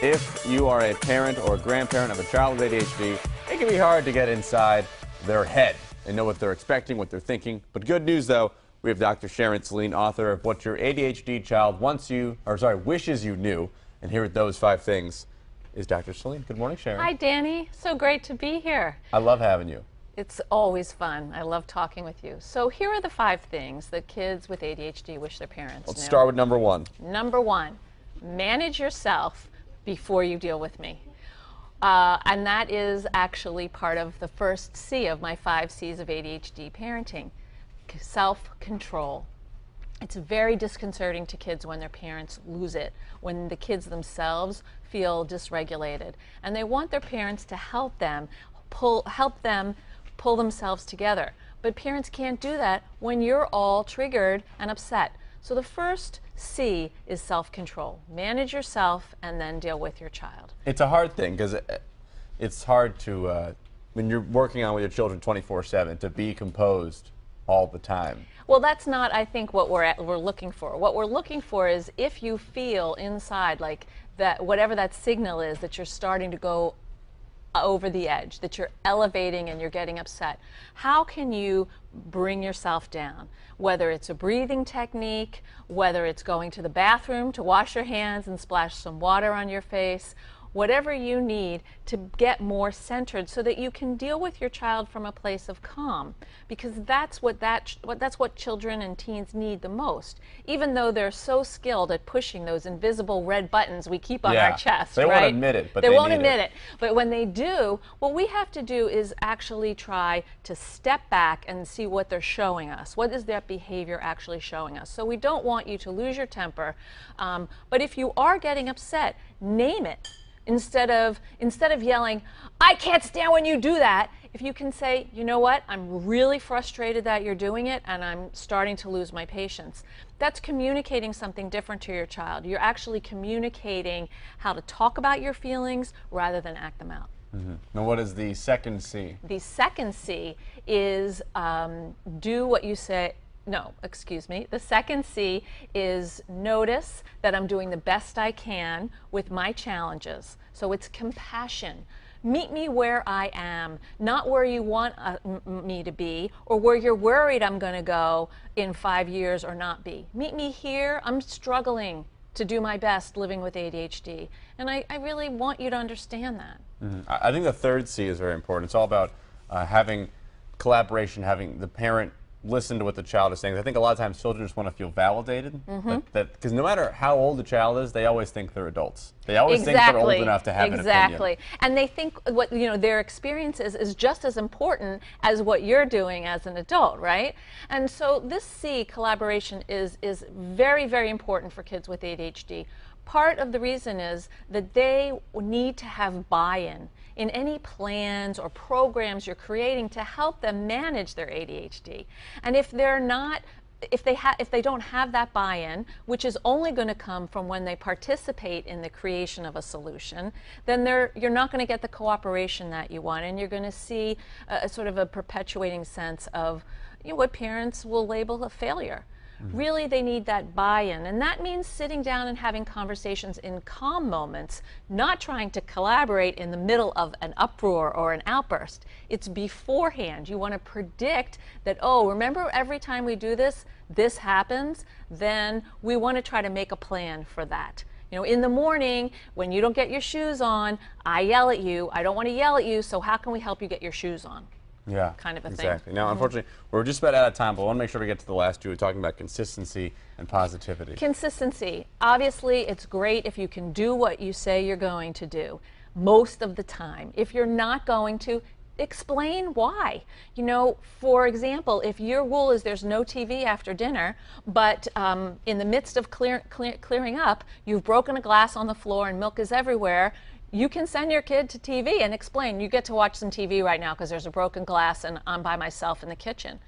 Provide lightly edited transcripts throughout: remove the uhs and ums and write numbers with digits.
If you are a parent or a grandparent of a child with ADHD, it can be hard to get inside their head and know what they're expecting, what they're thinking. But good news, though, we have Dr. Sharon, Saline, author of What Your ADHD Child Wishes You Knew. And here with those 5 things is Dr. Saline. Good morning, Sharon. Hi, Danny. So great to be here. I love having you. It's always fun. I love talking with you. So here are the 5 things that kids with ADHD wish their parents knew. Let's start with number 1. Number 1, manage yourself before you deal with me. And that is actually part of the first C of my 5 C's of ADHD parenting, self-control. It's very disconcerting to kids when their parents lose it, when the kids themselves feel dysregulated. And they want their parents to help them pull themselves together. But parents can't do that when you're all triggered and upset. So the first C is self-control. Manage yourself and then deal with your child. It's a hard thing because it's hard to, when you're working on with your children 24/7, to be composed all the time. Well, that's not, I think, what we're looking for. What we're looking for is if you feel inside like that, whatever that signal is, that you're starting to go over the edge, that you're elevating and you're getting upset, how can you bring yourself down? Whether it's a breathing technique, whether it's going to the bathroom to wash your hands and splash some water on your face, whatever you need to get more centered so that you can deal with your child from a place of calm, because that's what children and teens need the most. Even though they're so skilled at pushing those invisible red buttons we keep on our chest, they won't admit it, but they won't admit it. But when they do, what we have to do is actually try to step back and see what they're showing us. What is that behavior actually showing us? So we don't want you to lose your temper, but if you are getting upset, name it. Instead of yelling, "I can't stand when you do that," if you can say, "You know what, I'm really frustrated that you're doing it and I'm starting to lose my patience." That's communicating something different to your child. You're actually communicating how to talk about your feelings rather than act them out. Now, what is the second C? The second C is do what you say. No, excuse me. The second C is notice that I'm doing the best I can with my challenges. So it's compassion. Meet me where I am, not where you want me to be or where you're worried I'm going to go in 5 years or not be. Meet me here. I'm struggling to do my best living with ADHD. And I really want you to understand that. I think the third C is very important. It's all about having collaboration, having the parent listen to what the child is saying. I think a lot of times children just want to feel validated, because no matter how old the child is, they always think they're adults. They always think they're old enough to have an opinion. And they think what their experience is just as important as what you're doing as an adult, right? And so this C, collaboration, is very, very important for kids with ADHD. Part of the reason is that they need to have buy-in in any plans or programs you're creating to help them manage their ADHD. And if they don't have that buy-in, which is only going to come from when they participate in the creation of a solution, then you're not going to get the cooperation that you want, and you're going to see a sort of a perpetuating sense of what parents will label a failure. Really, they need that buy-in, and that means sitting down and having conversations in calm moments, not trying to collaborate in the middle of an uproar or an outburst. It's beforehand. You want to predict that, oh, remember every time we do this, this happens, then we want to try to make a plan for that. In the morning, when you don't get your shoes on, I yell at you. I don't want to yell at you, so how can we help you get your shoes on? Yeah, kind of a exactly. thing. Now, unfortunately, we're just about out of time, but I want to make sure we get to the last 2. We're talking about consistency and positivity. Consistency. Obviously, it's great if you can do what you say you're going to do most of the time. If you're not going to, explain why. For example, if your rule is there's no TV after dinner, but in the midst of clearing up, you've broken a glass on the floor and milk is everywhere, you can send your kid to TV and explain, you get to watch some TV right now because there's a broken glass and I'm by myself in the kitchen.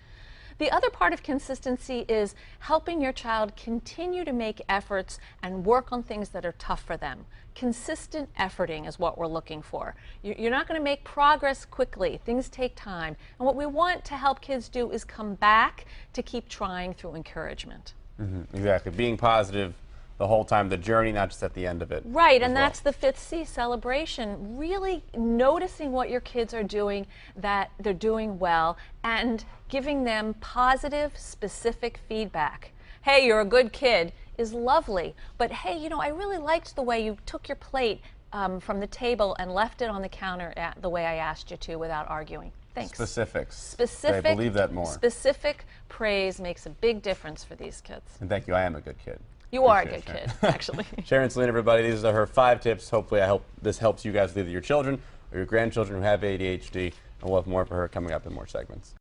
The other part of consistency is helping your child continue to make efforts and work on things that are tough for them. Consistent efforting is what we're looking for. You're not going to make progress quickly. Things take time. And what we want to help kids do is come back to keep trying through encouragement. Exactly. Being positive the whole time, the journey, not just at the end of it. Right, as and well. that's the fifth C, celebration. Really noticing what your kids are doing, that they're doing well, and giving them positive, specific feedback. Hey, you're a good kid is lovely, but hey, you know, I really liked the way you took your plate from the table and left it on the counter the way I asked you to without arguing. Thanks. Specifics. Specific. I believe that more. Specific praise makes a big difference for these kids. And thank you. I am a good kid. You are a good Appreciate it, kid, actually. Sharon, Saline, everybody, these are her 5 tips. Hopefully, I hope this helps you guys with either your children or your grandchildren who have ADHD. And we'll have more for her coming up in more segments.